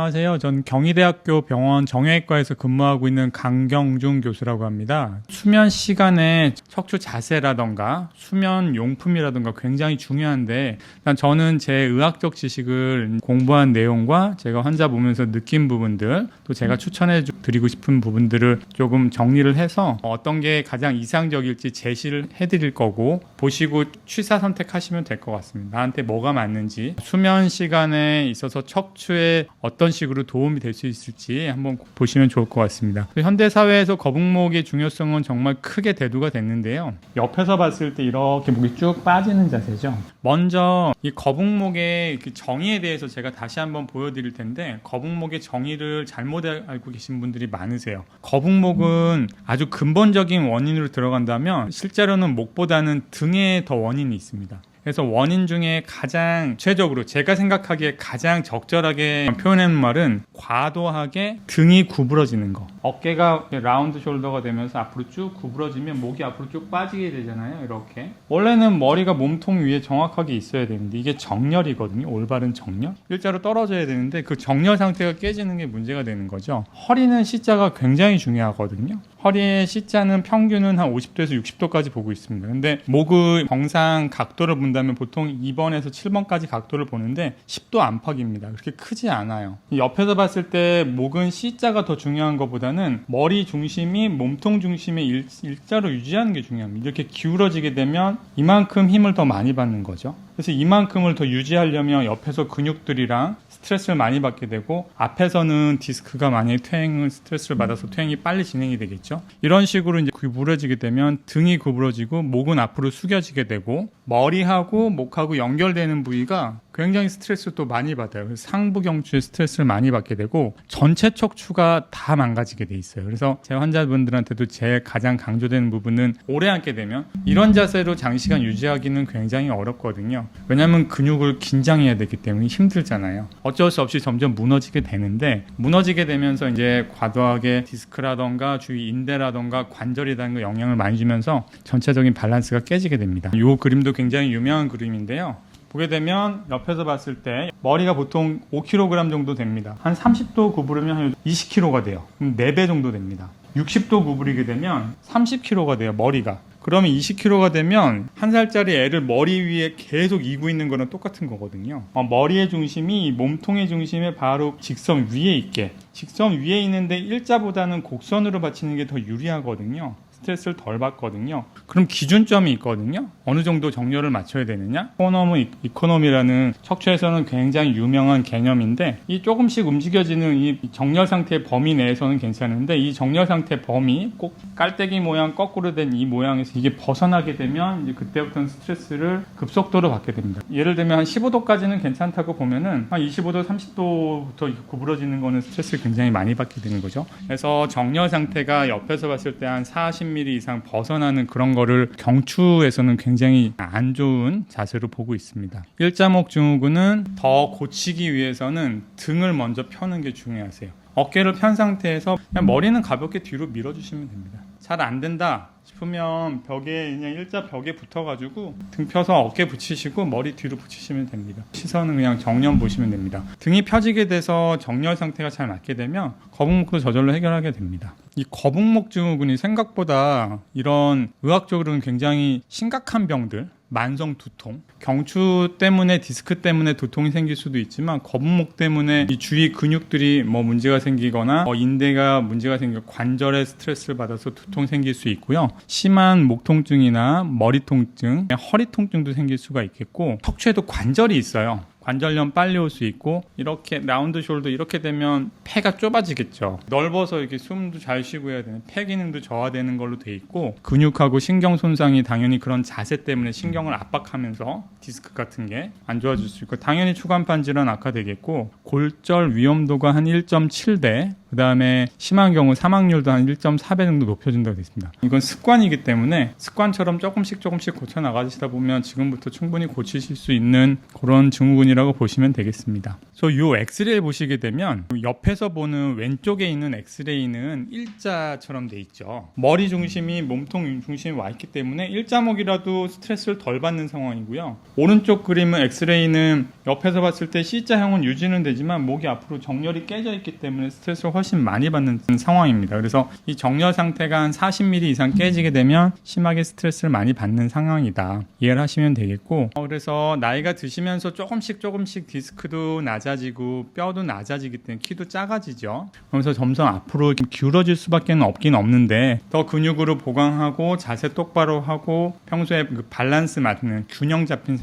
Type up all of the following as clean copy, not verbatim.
안녕하세요. 전 경희대학교 병원 정형외과에서 근무하고 있는 강경중 교수라고 합니다. 수면 시간에 척추 자세라던가 수면 용품이라던가 굉장히 중요한데 일단 저는 제 의학적 지식을 공부한 내용과 제가 환자 보면서 느낀 부분들 또 제가 추천해 드리고 싶은 부분들을 조금 정리를 해서 어떤 게 가장 이상적일지 제시를 해드릴 거고 보시고 취사 선택하시면 될 것 같습니다. 나한테 뭐가 맞는지 수면 시간에 있어서 척추에 어떤 식으로 도움이 될 수 있을지 한번 보시면 좋을 것 같습니다. 현대 사회에서 거북목의 중요성은 정말 크게 대두가 됐는데요. 옆에서 봤을 때 이렇게 목이 쭉 빠지는 자세죠. 먼저 이 거북목의 정의에 대해서 제가 다시 한번 보여드릴 텐데 거북목의 정의를 잘못 알고 계신 분들이 많으세요. 거북목은 아주 근본적인 원인으로 들어간다면 실제로는 목보다는 등에 더 원인이 있습니다. 그래서 원인 중에 가장 구체적으로 제가 생각하기에 가장 적절하게 표현하는 말은 과도하게 등이 구부러지는 거. 어깨가 라운드 숄더가 되면서 앞으로 쭉 구부러지면 목이 앞으로 쭉 빠지게 되잖아요. 이렇게. 원래는 머리가 몸통 위에 정확하게 있어야 되는데 이게 정렬이거든요. 올바른 정렬. 일자로 떨어져야 되는데 그 정렬 상태가 깨지는 게 문제가 되는 거죠. 허리는 C자가 굉장히 중요하거든요. 허리의 C자는 평균은 한 50도에서 60도까지 보고 있습니다. 근데 목의 정상 각도를 본다면 보통 2번에서 7번까지 각도를 보는데 10도 안팎입니다. 그렇게 크지 않아요. 옆에서 봤을 때 목은 C자가 더 중요한 것보다는 머리 중심이 몸통 중심의 일자로 유지하는 게 중요합니다. 이렇게 기울어지게 되면 이만큼 힘을 더 많이 받는 거죠. 그래서 이만큼을 더 유지하려면 옆에서 근육들이랑 스트레스를 많이 받게 되고 앞에서는 디스크가 만약에 스트레스를 받아서 퇴행이 빨리 진행이 되겠죠. 이런 식으로 이제 구부러지게 되면 등이 구부러지고 목은 앞으로 숙여지게 되고 머리하고 목하고 연결되는 부위가 굉장히 스트레스를 또 많이 받아요. 그래서 상부 경추에 스트레스를 많이 받게 되고 전체 척추가 다 망가지게 돼 있어요. 그래서 제 환자분들한테도 제일 가장 강조되는 부분은 오래 앉게 되면 이런 자세로 장시간 유지하기는 굉장히 어렵거든요. 왜냐하면 근육을 긴장해야 되기 때문에 힘들잖아요. 어쩔 수 없이 점점 무너지게 되는데 무너지게 되면서 이제 과도하게 디스크라던가 주위 인대라던가 관절이라는 거 영향을 많이 주면서 전체적인 밸런스가 깨지게 됩니다. 이 그림도 굉장히 유명한 그림인데요. 보게 되면 옆에서 봤을 때 머리가 보통 5kg 정도 됩니다. 한 30도 구부르면 한 20kg가 돼요. 그럼 4배 정도 됩니다. 60도 구부리게 되면 30kg가 돼요. 머리가. 그러면 20kg가 되면 1살짜리 애를 머리 위에 계속 이고 있는 거랑 똑같은 거거든요. 머리의 중심이 몸통의 중심에 바로 직선 위에 있게. 직선 위에 있는데 일자보다는 곡선으로 받치는 게 더 유리하거든요. 스트레스를 덜 받거든요. 그럼 기준점이 있거든요. 어느 정도 정렬을 맞춰야 되느냐? 이코노미라는 척추에서는 굉장히 유명한 개념인데 이 조금씩 움직여지는 이 정렬 상태의 범위 내에서는 괜찮은데 이 정렬 상태 범위 꼭 깔때기 모양 거꾸로 된 이 모양에서 이게 벗어나게 되면 이제 그때부터는 스트레스를 급속도로 받게 됩니다. 예를 들면 한 15도까지는 괜찮다고 보면은 한 25도, 30도부터 구부러지는 거는 스트레스를 굉장히 많이 받게 되는 거죠. 그래서 정렬 상태가 옆에서 봤을 때 한 40mm 이상 벗어나는 그런 거를 경추에서는 굉장히 안 좋은 자세로 보고 있습니다. 일자목 증후군은 더 고치기 위해서는 등을 먼저 펴는 게 중요하세요. 어깨를 편 상태에서 그냥 머리는 가볍게 뒤로 밀어주시면 됩니다. 잘 안 된다 싶으면 벽에 그냥 일자 벽에 붙어가지고 등 펴서 어깨 붙이시고 머리 뒤로 붙이시면 됩니다. 시선은 그냥 정면 보시면 됩니다. 등이 펴지게 돼서 정렬 상태가 잘 맞게 되면 거북목도 저절로 해결하게 됩니다. 이 거북목 증후군이 생각보다 이런 의학적으로는 굉장히 심각한 병들 만성 두통, 경추 때문에 디스크 때문에 두통이 생길 수도 있지만 거북목 때문에 이 주위 근육들이 문제가 생기거나 인대가 문제가 생겨 관절에 스트레스를 받아서 두통 생길 수 있고요. 심한 목 통증이나 머리 통증, 허리 통증도 생길 수가 있겠고 척추에도 관절이 있어요. 관절염 빨리 올 수 있고 이렇게 라운드 숄더 이렇게 되면 폐가 좁아지겠죠. 넓어서 이렇게 숨도 잘 쉬고 해야 되는 폐 기능도 저하되는 걸로 돼 있고 근육하고 신경 손상이 당연히 그런 자세 때문에 신경을 압박하면서 디스크 같은 게 안 좋아질 수 있고 당연히 추간판 질환 악화되겠고 골절 위험도가 한 1.7배 그 다음에 심한 경우 사망률도 한 1.4배 정도 높여준다고 되어 있습니다. 이건 습관이기 때문에 습관처럼 조금씩 고쳐 나가시다 보면 지금부터 충분히 고치실 수 있는 그런 증후군이라고 보시면 되겠습니다. 그래서 이 엑스레이 보시게 되면 옆에서 보는 왼쪽에 있는 엑스레이는 일자처럼 돼 있죠. 머리 중심이 몸통 중심이 와 있기 때문에 일자목이라도 스트레스를 덜 받는 상황이고요. 오른쪽 그림은 엑스레이는 옆에서 봤을 때 C자형은 유지는 되지만 목이 앞으로 정렬이 깨져 있기 때문에 스트레스를 훨씬 많이 받는 상황입니다. 그래서 이 정렬 상태가 한 40mm 이상 깨지게 되면 심하게 스트레스를 많이 받는 상황이다. 이해를 하시면 되겠고, 그래서 나이가 드시면서 조금씩 디스크도 낮아지고 뼈도 낮아지기 때문에 키도 작아지죠. 그러면서 점점 앞으로 기울어질 수밖에 없긴 없는데 더 근육으로 보강하고 자세 똑바로 하고 평소에 그 밸런스 맞는 균형 잡힌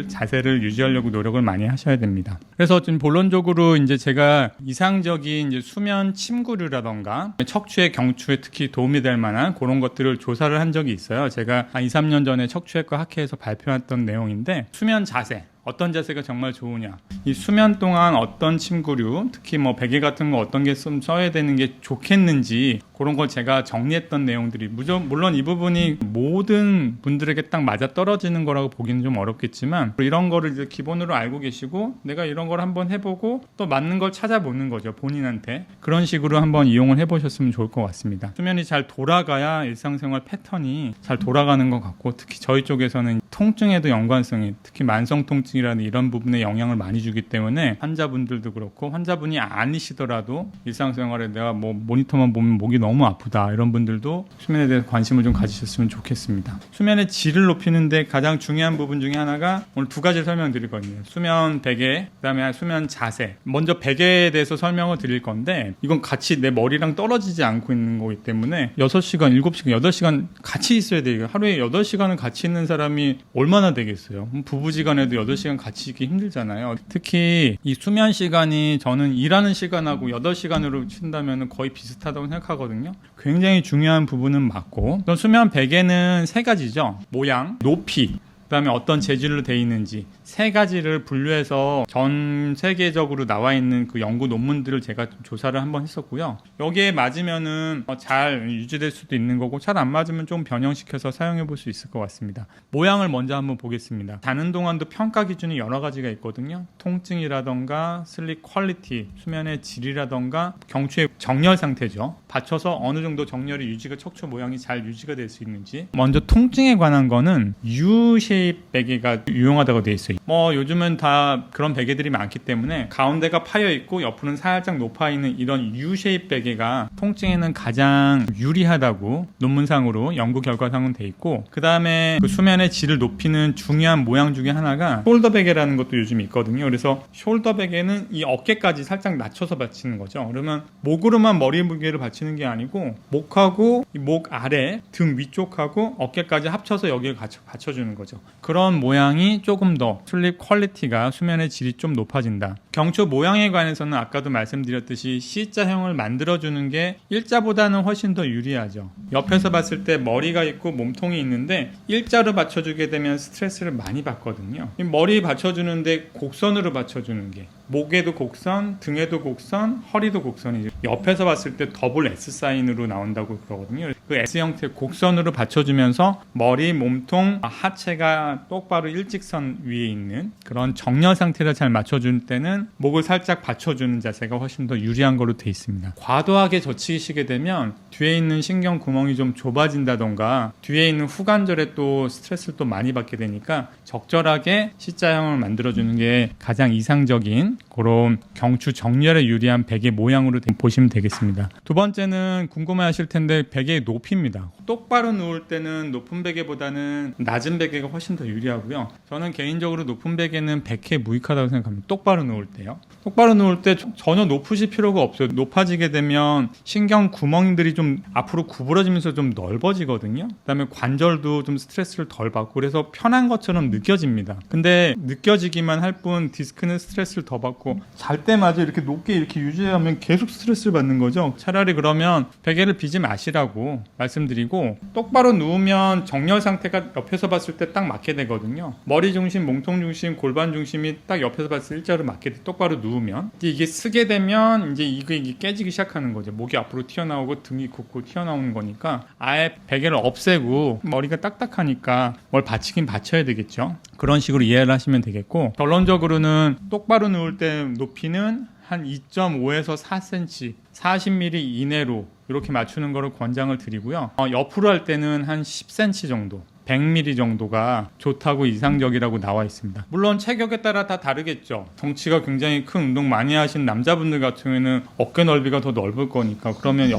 자세를 유지하려고 노력을 많이 하셔야 됩니다. 그래서 좀 본론적으로 이제 제가 이상적인 이제 수면 침구류라던가 척추의 경추에 특히 도움이 될 만한 그런 것들을 조사를 한 적이 있어요. 제가 한 2, 3년 전에 척추외과 학회에서 발표했던 내용인데, 수면 자세 어떤 자세가 정말 좋으냐, 이 수면 동안 어떤 침구류, 특히 뭐 베개 같은 거 어떤 게 좀 써야 되는 게 좋겠는지 그런 걸 제가 정리했던 내용들이, 물론 이 부분이 모든 분들에게 딱 맞아 떨어지는 거라고 보기는 좀 어렵겠지만 이런 거를 이제 기본으로 알고 계시고 내가 이런 걸 한번 해보고 또 맞는 걸 찾아보는 거죠. 본인한테 그런 식으로 한번 이용을 해보셨으면 좋을 것 같습니다. 수면이 잘 돌아가야 일상생활 패턴이 잘 돌아가는 것 같고, 특히 저희 쪽에서는 통증에도 연관성이, 특히 만성 통증이라는 이런 부분에 영향을 많이 주기 때문에 환자분들도 그렇고, 환자분이 아니시더라도 일상생활에 내가 뭐 모니터만 보면 목이 너무 아프다 이런 분들도 수면에 대해서 관심을 좀 가지셨으면 좋겠습니다. 수면의 질을 높이는데 가장 중요한 부분 중에 하나가 오늘 두 가지 설명드리거든요. 수면 베개, 그다음에 수면 자세. 먼저 베개에 대해서 설명을 드릴 건데, 이건 같이 내 머리랑 떨어지지 않고 있는 거기 때문에 6시간, 7시간, 8시간 같이 있어야 돼요. 하루에 8시간은 같이 있는 사람이 얼마나 되겠어요? 부부지간에도 8시간 같이 있기 힘들잖아요. 특히 이 수면 시간이 저는 일하는 시간하고 8시간으로 친다면 거의 비슷하다고 생각하거든요. 굉장히 중요한 부분은 맞고, 수면 베개는 세 가지죠. 모양, 높이, 그다음에 어떤 재질로 되어 있는지, 세 가지를 분류해서 전 세계적으로 나와 있는 그 연구 논문들을 제가 좀 조사를 한번 했었고요. 여기에 맞으면은 잘 유지될 수도 있는 거고, 잘 안 맞으면 좀 변형시켜서 사용해 볼 수 있을 것 같습니다. 모양을 먼저 한번 보겠습니다. 자는 동안도 평가 기준이 여러 가지가 있거든요. 통증이라던가 슬립 퀄리티, 수면의 질이라던가 경추의 정렬 상태죠. 받쳐서 어느 정도 정렬이 유지가, 척추 모양이 잘 유지가 될 수 있는지. 먼저 통증에 관한 거는 U-쉐입 베개가 유용하다고 되어 있어요. 뭐 요즘은 다 그런 베개들이 많기 때문에 가운데가 파여 있고 옆으로는 살짝 높아 있는 이런 U-쉐입 베개가 통증에는 가장 유리하다고 논문상으로 연구 결과상은 돼 있고, 그 다음에 그 수면의 질을 높이는 중요한 모양 중에 하나가 숄더 베개라는 것도 요즘 있거든요. 그래서 숄더 베개는 이 어깨까지 살짝 낮춰서 받치는 거죠. 그러면 목으로만 머리 무게를 받치는 게 아니고 목하고 이 목 아래, 등 위쪽하고 어깨까지 합쳐서 여기에 받쳐주는 거죠. 그런 모양이 조금 더 슬립 퀄리티가, 수면의 질이 좀 높아진다. 경추 모양에 관해서는 아까도 말씀드렸듯이 C자형을 만들어주는 게 일자보다는 훨씬 더 유리하죠. 옆에서 봤을 때 머리가 있고 몸통이 있는데 일자로 받쳐주게 되면 스트레스를 많이 받거든요. 머리 받쳐주는데 곡선으로 받쳐주는 게, 목에도 곡선, 등에도 곡선, 허리도 곡선이죠. 옆에서 봤을 때 더블 S 사인으로 나온다고 그러거든요. 그 S 형태 곡선으로 받쳐주면서 머리, 몸통, 하체가 똑바로 일직선 위에 있는 그런 정렬 상태를 잘 맞춰줄 때는 목을 살짝 받쳐주는 자세가 훨씬 더 유리한 거로 돼 있습니다. 과도하게 젖히시게 되면 뒤에 있는 신경 구멍이 좀 좁아진다던가 뒤에 있는 후관절에 또 스트레스를 또 많이 받게 되니까 적절하게 C자형을 만들어주는 게 가장 이상적인 그런 경추 정렬에 유리한 베개 모양으로 보시면 되겠습니다. 두 번째는 궁금해하실 텐데 베개의 높이입니다. 똑바로 누울 때는 높은 베개보다는 낮은 베개가 훨씬 더 유리하고요. 저는 개인적으로 높은 베개는 백해 무익하다고 생각합니다. 똑바로 누울 때요. 똑바로 누울 때 전혀 높으실 필요가 없어요. 높아지게 되면 신경 구멍들이 좀 앞으로 구부러지면서 좀 넓어지거든요. 그다음에 관절도 좀 스트레스를 덜 받고 그래서 편한 것처럼 느껴집니다. 근데 느껴지기만 할 뿐 디스크는 스트레스를 더 받고 잘 때마저 이렇게 높게 이렇게 유지하면 계속 스트레스를 받는 거죠. 차라리 그러면 베개를 비지 마시라고 말씀드리고, 똑바로 누우면 정렬 상태가 옆에서 봤을 때 딱 맞게 되거든요. 머리 중심, 몸통 중심, 골반 중심이 딱 옆에서 봤을 때 일자로 맞게 똑바로 누우면 이게 쓰게 되면 이제 이게 깨지기 시작하는 거죠. 목이 앞으로 튀어나오고 등이 굽고 튀어나오는 거니까 아예 베개를 없애고 머리가 딱딱하니까 뭘 받치긴 받쳐야 되겠죠. 그런 식으로 이해를 하시면 되겠고, 결론적으로는 똑바로 누울 때 높이는 한 2.5에서 4cm, 40mm 이내로 이렇게 맞추는 거를 권장을 드리고요. 옆으로 할 때는 한 10cm 정도, 100mm 정도가 좋다고 이상적이라고 나와 있습니다. 물론 체격에 따라 다 다르겠죠. 덩치가 굉장히 큰 운동 많이 하신 남자분들 같은 경우에는 어깨 넓이가 더 넓을 거니까 그러면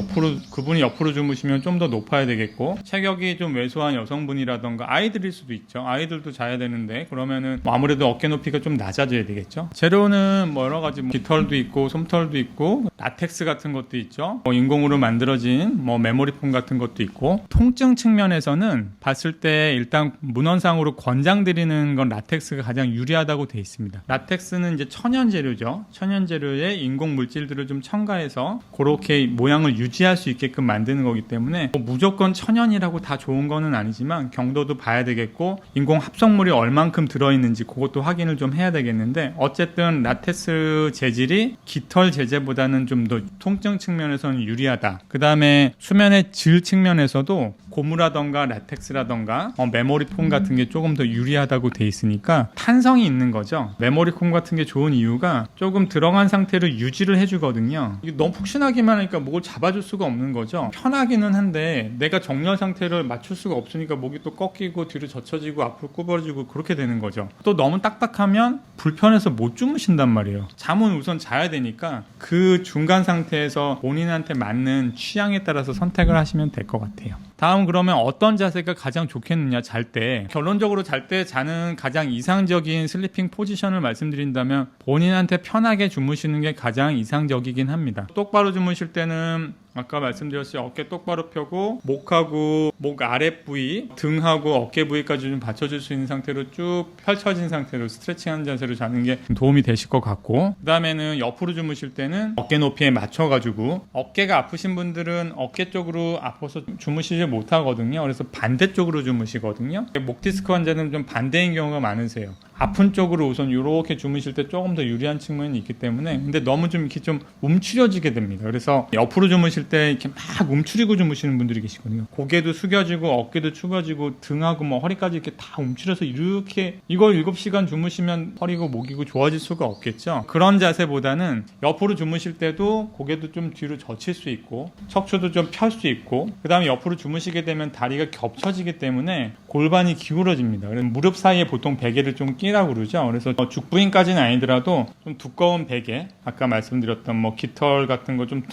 그분이 옆으로 주무시면 좀 더 높아야 되겠고, 체격이 좀 왜소한 여성분이라던가 아이들일 수도 있죠. 아이들도 자야 되는데 그러면은 아무래도 어깨 높이가 좀 낮아져야 되겠죠. 재료는 여러 가지 깃털도 있고 솜털도 있고 라텍스 같은 것도 있죠. 인공으로 만들어진 메모리폼 같은 것도 있고, 통증 측면에서는 봤을 때 일단 문헌상으로 권장드리는 건 라텍스가 가장 유리하다고 되어 있습니다. 라텍스는 이제 천연 재료죠. 천연 재료에 인공 물질들을 좀 첨가해서 그렇게 모양을 유지할 수 있게끔 만드는 거기 때문에 무조건 천연이라고 다 좋은 거는 아니지만 경도도 봐야 되겠고, 인공 합성물이 얼만큼 들어있는지 그것도 확인을 좀 해야 되겠는데, 어쨌든 라텍스 재질이 깃털 재질보다는 좀 더 통증 측면에서는 유리하다. 그 다음에 수면의 질 측면에서도 고무라던가 라텍스라던가 메모리폼 같은 게 조금 더 유리하다고 돼 있으니까 탄성이 있는 거죠. 메모리폼 같은 게 좋은 이유가 조금 들어간 상태를 유지를 해주거든요. 이게 너무 푹신하기만 하니까 목을 잡아줄 수가 없는 거죠. 편하기는 한데 내가 정렬 상태를 맞출 수가 없으니까 목이 또 꺾이고 뒤로 젖혀지고 앞으로 구부러지고 그렇게 되는 거죠. 또 너무 딱딱하면 불편해서 못 주무신단 말이에요. 잠은 우선 자야 되니까 그 중간 상태에서 본인한테 맞는 취향에 따라서 선택을 하시면 될 것 같아요. 다음, 그러면 어떤 자세가 가장 좋겠느냐, 잘 때. 결론적으로 잘 때 자는 가장 이상적인 슬리핑 포지션을 말씀드린다면 본인한테 편하게 주무시는 게 가장 이상적이긴 합니다. 똑바로 주무실 때는 아까 말씀드렸듯이 어깨 똑바로 펴고 목하고 목 아랫부위, 등하고 어깨 부위까지 좀 받쳐줄 수 있는 상태로 쭉 펼쳐진 상태로 스트레칭하는 자세로 자는 게 도움이 되실 것 같고, 그 다음에는 옆으로 주무실 때는 어깨 높이에 맞춰가지고, 어깨가 아프신 분들은 어깨 쪽으로 아파서 주무시지 못하거든요. 그래서 반대쪽으로 주무시거든요. 목 디스크 환자는 좀 반대인 경우가 많으세요. 아픈 쪽으로 우선 이렇게 주무실 때 조금 더 유리한 측면이 있기 때문에, 근데 너무 좀 이렇게 좀 움츠려지게 됩니다. 그래서 옆으로 주무실 때 이렇게 막 움츠리고 주무시는 분들이 계시거든요. 고개도 숙여지고 어깨도 축여지고 등하고 허리까지 이렇게 다 움츠려서 이렇게, 이걸 7시간 주무시면 허리고 목이고 좋아질 수가 없겠죠. 그런 자세보다는 옆으로 주무실 때도 고개도 좀 뒤로 젖힐 수 있고 척추도 좀 펼 수 있고, 그 다음에 옆으로 주무시게 되면 다리가 겹쳐지기 때문에 골반이 기울어집니다. 그래서 무릎 사이에 보통 베개를 좀 끼라고 그러죠. 그래서 죽부인까지는 아니더라도 좀 두꺼운 베개, 아까 말씀드렸던 깃털 같은 거 좀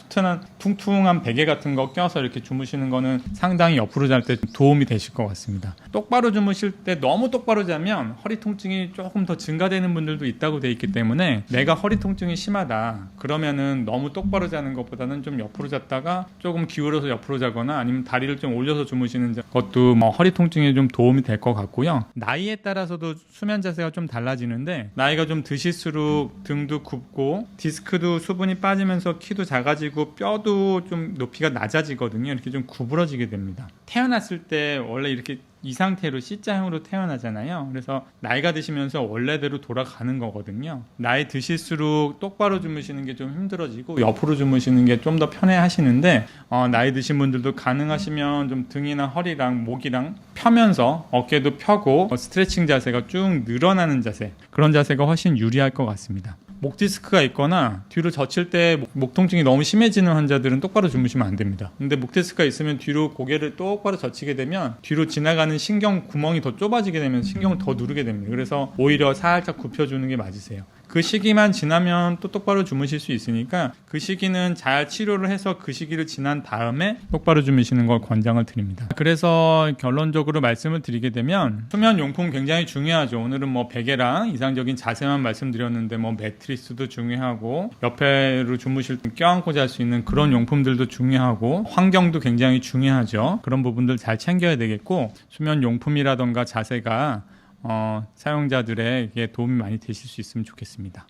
퉁퉁한 베개 같은 거 껴서 이렇게 주무시는 거는 상당히 옆으로 잘 때 도움이 되실 것 같습니다. 똑바로 주무실 때 너무 똑바로 자면 허리 통증이 조금 더 증가되는 분들도 있다고 돼 있기 때문에, 내가 허리 통증이 심하다 그러면은 너무 똑바로 자는 것보다는 좀 옆으로 잤다가 조금 기울어서 옆으로 자거나 아니면 다리를 좀 올려서 주무시는 것도 허리 통증에 좀 도움이 될 것 같고요. 나이에 따라서도 수면 자세가 좀 달라지는데, 나이가 좀 드실수록 등도 굽고 디스크도 수분이 빠지면서 키도 작아지고 뼈도 좀 높이가 낮아지거든요. 이렇게 좀 구부러지게 됩니다. 태어났을 때 원래 이렇게 이 상태로 C자형으로 태어나잖아요. 그래서 나이가 드시면서 원래대로 돌아가는 거거든요. 나이 드실수록 똑바로 주무시는 게 좀 힘들어지고 옆으로 주무시는 게 좀 더 편해 하시는데, 나이 드신 분들도 가능하시면 좀 등이나 허리랑 목이랑 펴면서 어깨도 펴고 스트레칭 자세가 쭉 늘어나는 자세, 그런 자세가 훨씬 유리할 것 같습니다. 목 디스크가 있거나 뒤로 젖힐 때 목 통증이 너무 심해지는 환자들은 똑바로 주무시면 안 됩니다. 근데 목 디스크가 있으면 뒤로 고개를 똑바로 젖히게 되면 뒤로 지나가는 신경 구멍이 더 좁아지게 되면 신경을 더 누르게 됩니다. 그래서 오히려 살짝 굽혀주는 게 맞으세요. 그 시기만 지나면 또 똑바로 주무실 수 있으니까 그 시기는 잘 치료를 해서 그 시기를 지난 다음에 똑바로 주무시는 걸 권장을 드립니다. 그래서 결론적으로 말씀을 드리게 되면 수면 용품 굉장히 중요하죠. 오늘은 베개랑 이상적인 자세만 말씀드렸는데 매트리스도 중요하고 옆에로 주무실 때 껴안고 잘 수 있는 그런 용품들도 중요하고 환경도 굉장히 중요하죠. 그런 부분들 잘 챙겨야 되겠고, 수면 용품이라던가 자세가 사용자들에게 도움이 많이 되실 수 있으면 좋겠습니다.